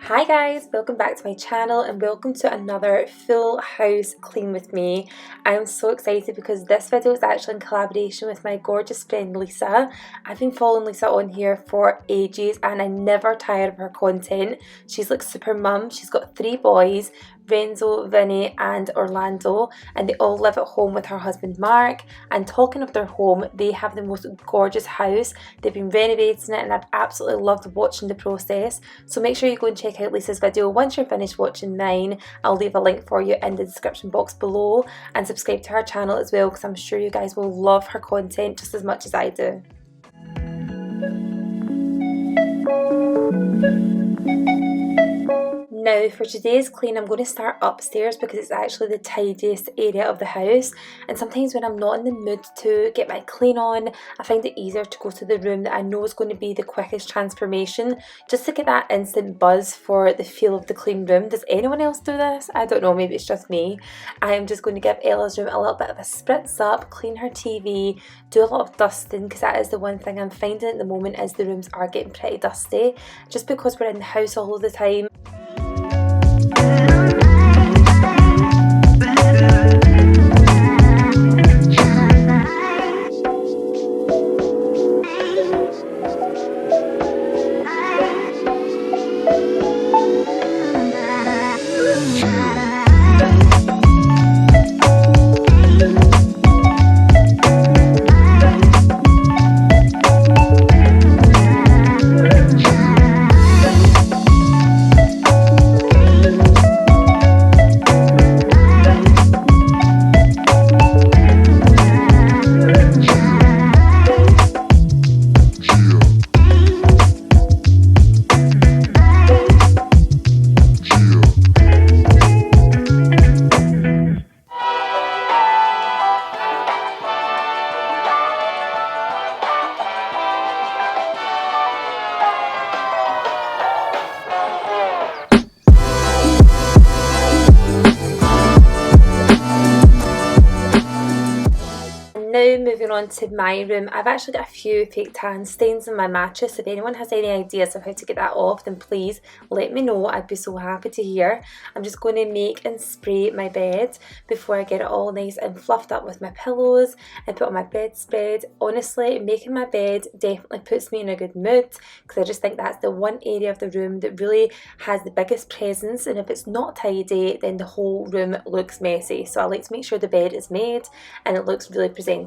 Hi guys, welcome back to my channel and welcome to another full house clean with me. I'm so excited because this video is actually in collaboration with my gorgeous friend Lisa. I've been following Lisa on here for ages and I never tire of her content. She's like super mum. She's got 3 boys, Renzo, Vinny and Orlando, and they all live at home with her husband Mark. And talking of their home, they have the most gorgeous house. They've been renovating it and I've absolutely loved watching the process. So make sure you go and check out Lisa's video once you're finished watching mine. I'll leave a link for you in the description box below, and subscribe to her channel as well because I'm sure you guys will love her content just as much as I do. Now for today's clean, I'm going to start upstairs because it's actually the tidiest area of the house, and sometimes when I'm not in the mood to get my clean on, I find it easier to go to the room that I know is going to be the quickest transformation, just to get that instant buzz for the feel of the clean room. Does anyone else do this? I don't know, maybe it's just me. I am just going to give Ella's room a little bit of a spritz up, clean her TV, do a lot of dusting because that is the one thing I'm finding at the moment is the rooms are getting pretty dusty just because we're in the house all the time. Now moving on to my room, I've actually got a few fake tan stains in my mattress. If anyone has any ideas of how to get that off, then please let me know. I'd be so happy to hear. I'm just going to make and spray my bed before I get it all nice and fluffed up with my pillows and put on my bedspread. Honestly, making my bed definitely puts me in a good mood because I just think that's the one area of the room that really has the biggest presence, and if it's not tidy then the whole room looks messy. So I like to make sure the bed is made and it looks really presentable.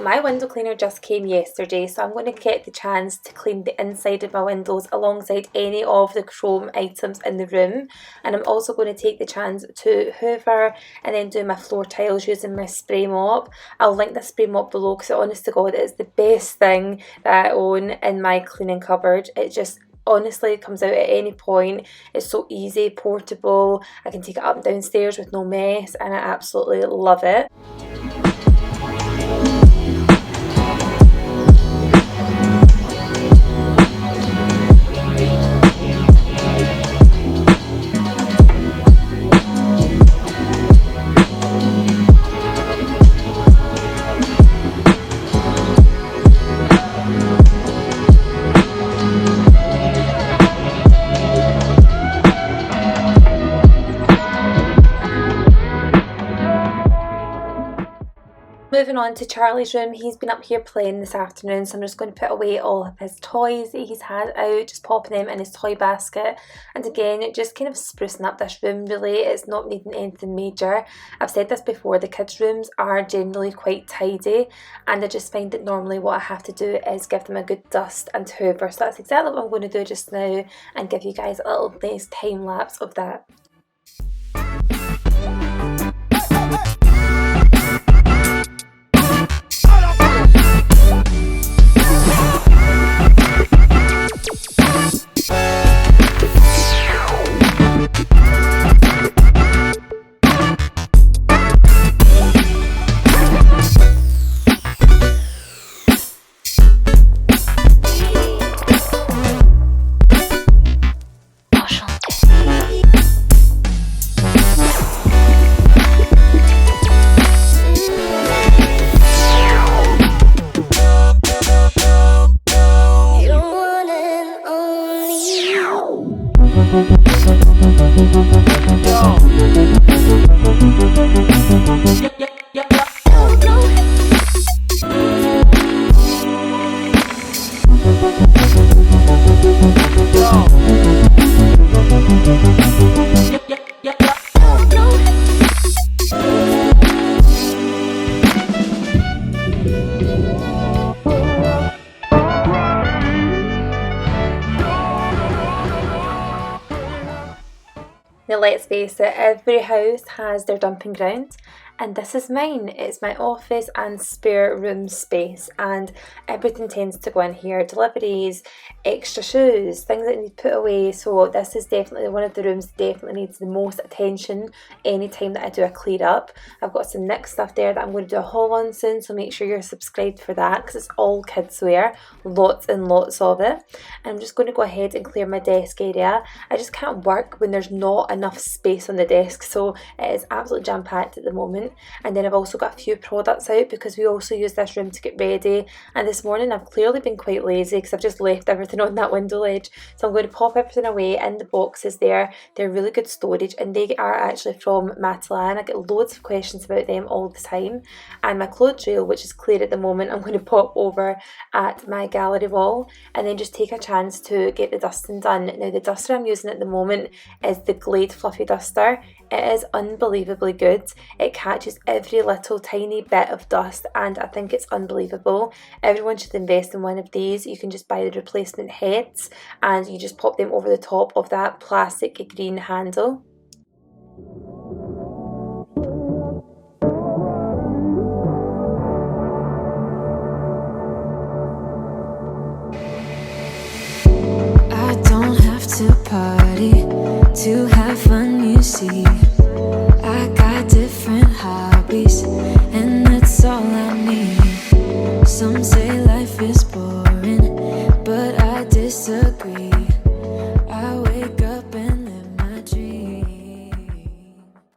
My window cleaner just came yesterday, so I'm going to get the chance to clean the inside of my windows alongside any of the chrome items in the room. And I'm also going to take the chance to hoover and then do my floor tiles using my spray mop. I'll link the spray mop below because honest to God, it's the best thing that I own in my cleaning cupboard. It just honestly comes out at any point. It's so easy, portable. I can take it up and downstairs with no mess and I absolutely love it. moving on to Charlie's room. He's been up here playing this afternoon, so I'm just going to put away all of his toys that he's had out, just popping them in his toy basket. And again, just kind of sprucing up this room really. It's not needing anything major. I've said this before, the kids' rooms are generally quite tidy, and I just find that normally what I have to do is give them a good dust and hoover. So that's exactly what I'm going to do just now and give you guys a little nice time lapse of that. Now let's face it, every house has their dumping ground, and this is mine. It's my office and spare room space, and everything tends to go in here. Deliveries, extra shoes, things that need put away. So this is definitely one of the rooms that definitely needs the most attention anytime that I do a clear up. I've got some Nick stuff there that I'm going to do a haul on soon, so make sure you're subscribed for that because it's all kids wear, lots and lots of it. And I'm just going to go ahead and clear my desk area. I just can't work when there's not enough space on the desk, so it is absolutely jam-packed at the moment. And then I've also got a few products out because we also use this room to get ready, and this morning I've clearly been quite lazy because I've just left everything on that window ledge. So I'm going to pop everything away in the boxes there. They're really good storage, and they are actually from Matalan. I get loads of questions about them all the time. And my clothes rail, which is clear at the moment, I'm going to pop over at my gallery wall and then just take a chance to get the dusting done. Now the duster I'm using at the moment is the Glade Fluffy Duster. It is unbelievably good. It catches every little tiny bit of dust, and I think it's unbelievable. Everyone should invest in one of these. You can just buy the replacement heads and you just pop them over the top of that plastic green handle. I don't have to party to have fun, you see. I got different hobbies, and that's all I need. Some say life is boring, but I disagree. I wake up and live my dream.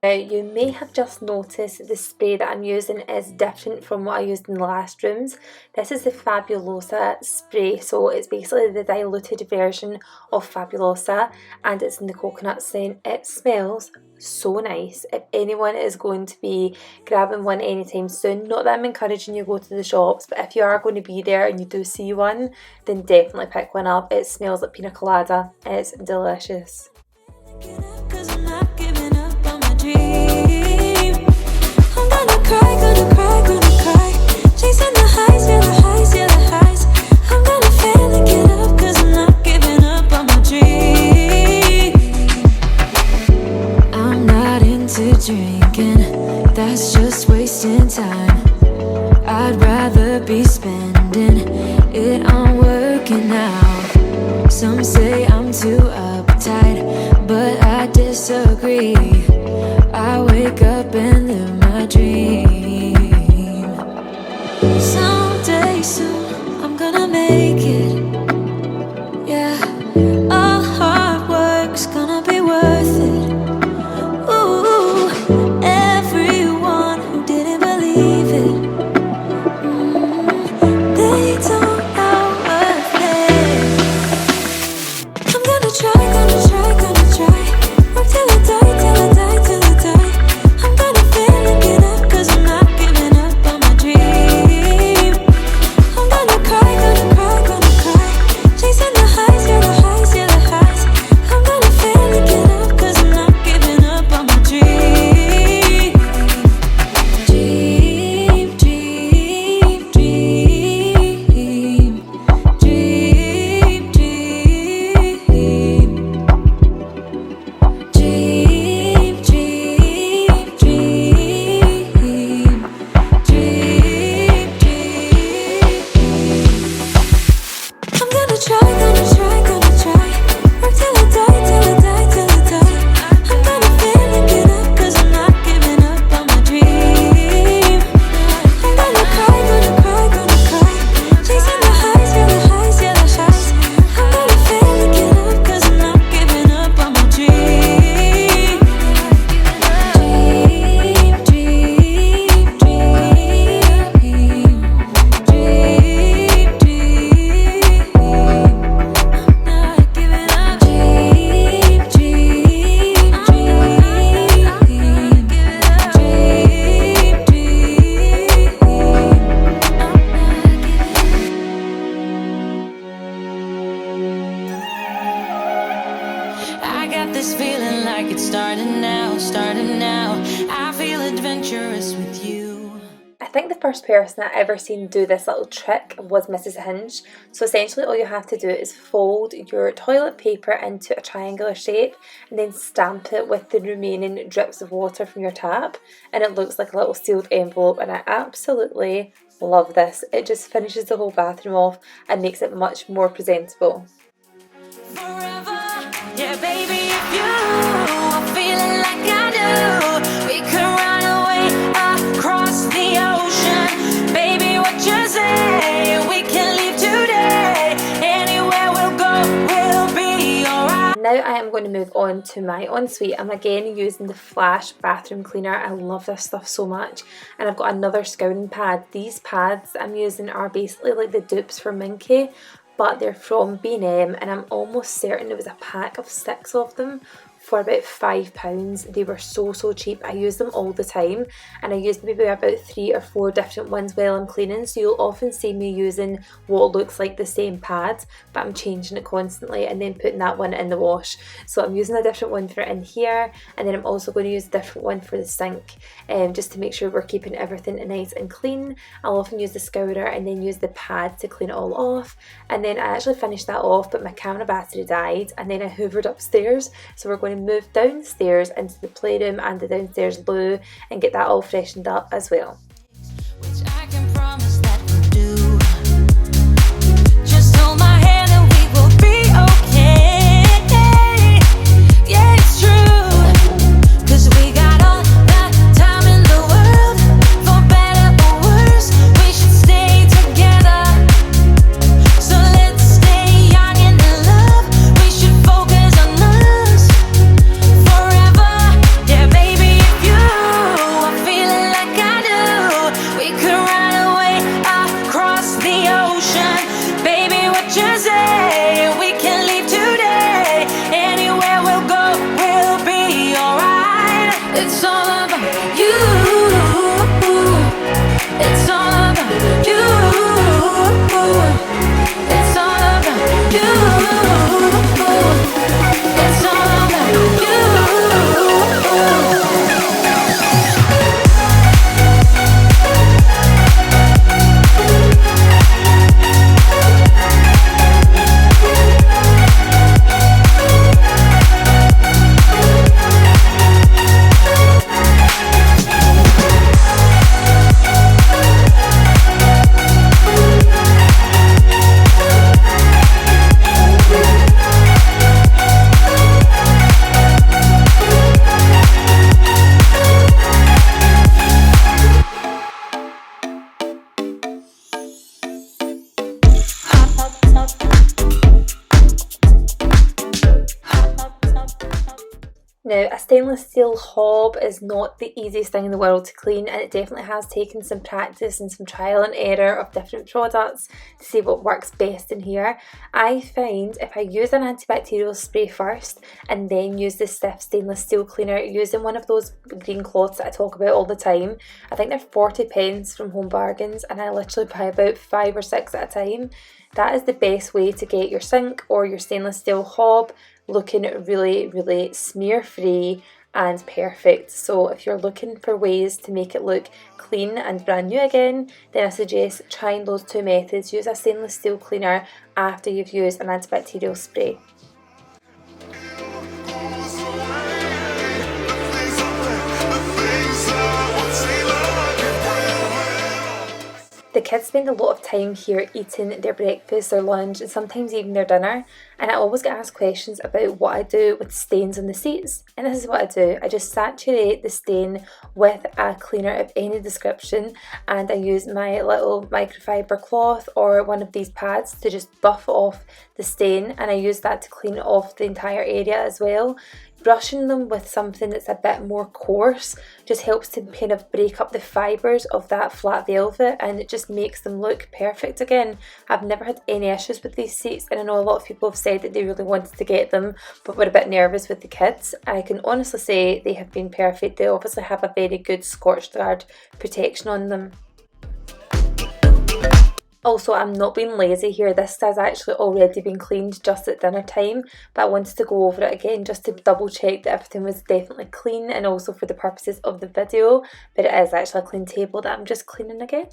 Now you may have just noticed the spray that I'm using is different from what I used in the last rooms. This is the Fabulosa spray, so it's basically the diluted version of Fabulosa, and it's in the coconut scent. It smells so nice. If anyone is going to be grabbing one anytime soon, not that I'm encouraging you to go to the shops, but if you are going to be there and you do see one, then definitely pick one up. It smells like pina colada. It's delicious. Chasing the highs, yeah, the highs, yeah, the highs. I'm gonna fail and get up, cause I'm not giving up on my dream. I'm not into drinking, that's just wasting time. I'd rather be spending it on working out. Some say I'm too uptight, but I disagree. I wake up and live my dream. Someday soon, I'm gonna make it. Yeah, all hard work's gonna be worth it. Ooh, everyone who didn't believe it, they don't know worth it. I'm gonna try, gonna try, gonna try. Work till I die, till I die, till I die. I'm gonna fail and get up, cause I'm not giving up on my dream. dangerous with you. I think the first person I ever seen do this little trick was Mrs. Hinge. So essentially all you have to do is fold your toilet paper into a triangular shape and then stamp it with the remaining drips of water from your tap, and it looks like a little sealed envelope, and I absolutely love this. It just finishes the whole bathroom off and makes it much more presentable. Forever, yeah, baby, if you are feeling like I do, we could run away across the ocean. Baby, what you say? We can leave today. Anywhere we'll go, we'll be alright. Now I am going to move on to my ensuite. I'm again using the Flash bathroom cleaner. I love this stuff so much. And I've got another scouring pad. These pads I'm using are basically like the dupes for Minky, but they're from B&M, and I'm almost certain it was a pack of 6 of them for about £5. They were so cheap. I use them all the time, and I use maybe about 3 or 4 different ones while I'm cleaning, so you'll often see me using what looks like the same pad, but I'm changing it constantly and then putting that one in the wash. So I'm using a different one for in here, and then I'm also going to use a different one for the sink, just to make sure we're keeping everything nice and clean. I'll often use the scourer and then use the pad to clean it all off, and then I actually finished that off, but my camera battery died, and then I hoovered upstairs, so we're going to move downstairs into the playroom and the downstairs loo and get that all freshened up as well. Which I can promise that we'll do. Just hold my hand and we will be okay. Yeah, it's true. 'Cause we got all the time in the world. For better or worse, we should stay together. So let's stay young and in love. We should focus on us forever. Yeah, baby, if you are feeling like I do, we could run away across the ocean. Baby, what you say? We can leave today. Anywhere we'll go, we'll be alright. It's all about you. It's all about you. It's all about you. It's all about you. Now, a stainless steel hob is not the easiest thing in the world to clean, and it definitely has taken some practice and some trial and error of different products to see what works best in here. I find if I use an antibacterial spray first and then use the stiff stainless steel cleaner using one of those green cloths that I talk about all the time, I think they're 40p from Home Bargains, and I literally buy about 5 or 6 at a time. That is the best way to get your sink or your stainless steel hob looking really smear free and perfect. So if you're looking for ways to make it look clean and brand new again, then I suggest trying those 2 methods. Use a stainless steel cleaner after you've used an antibacterial spray. The kids spend a lot of time here eating their breakfast, their lunch, and sometimes even their dinner, and I always get asked questions about what I do with stains on the seats. And this is what I do. I just saturate the stain with a cleaner of any description, and I use my little microfiber cloth or one of these pads to just buff off the stain, and I use that to clean off the entire area as well. Brushing them with something that's a bit more coarse just helps to kind of break up the fibres of that flat velvet, and it just makes them look perfect again. I've never had any issues with these seats, and I know a lot of people have said that they really wanted to get them but were a bit nervous with the kids. I can honestly say they have been perfect. They obviously have a very good Scotch Guard protection on them. Also, I'm not being lazy here, this has actually already been cleaned just at dinner time, but I wanted to go over it again just to double check that everything was definitely clean, and also for the purposes of the video, but it is actually a clean table that I'm just cleaning again.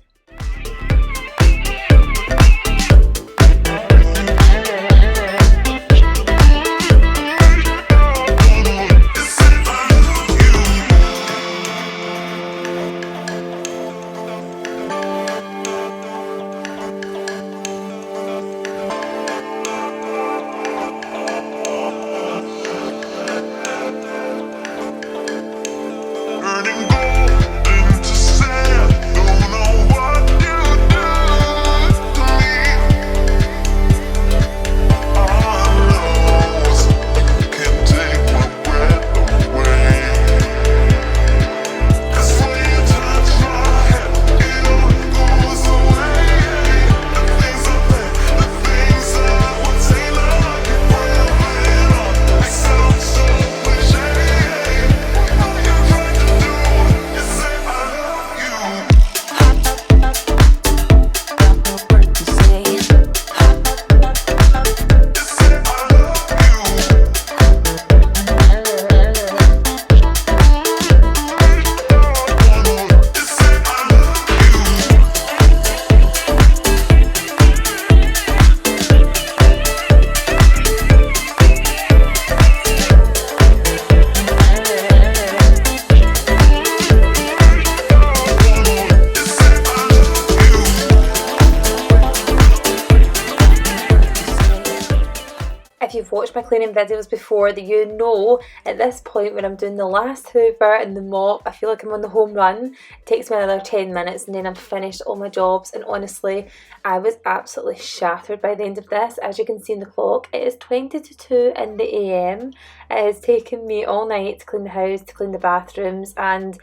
If you've watched my cleaning videos before, that you know at this point when I'm doing the last hoover and the mop, I feel like I'm on the home run. It takes me another 10 minutes and then I'm finished all my jobs, and honestly I was absolutely shattered by the end of this. As you can see in the clock, it is 20 to 2 in the AM. It has taken me all night to clean the house, to clean the bathrooms, and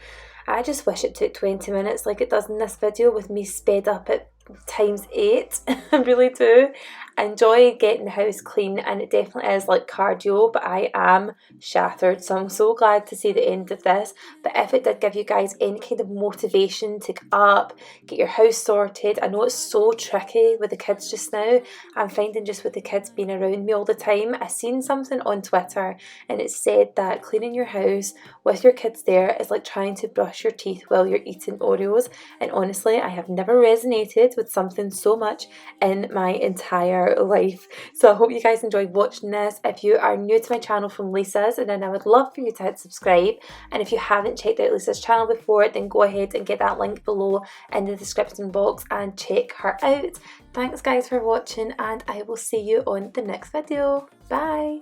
I just wish it took 20 minutes like it does in this video with me sped up at ×8. I really do. I enjoy getting the house clean, and it definitely is like cardio, but I am shattered, so I'm so glad to see the end of this. But if it did give you guys any kind of motivation to get up, get your house sorted, I know it's so tricky with the kids just now. I'm finding just with the kids being around me all the time, I seen something on Twitter and it said that cleaning your house with your kids there is like trying to brush your teeth while you're eating Oreos, and honestly I have never resonated with something so much in my entire life. So I hope you guys enjoyed watching this. If you are new to my channel from Lisa's, and then I would love for you to hit subscribe, and if you haven't checked out Lisa's channel before, then go ahead and get that link below in the description box and check her out. Thanks guys for watching, and I will see you on the next video. Bye!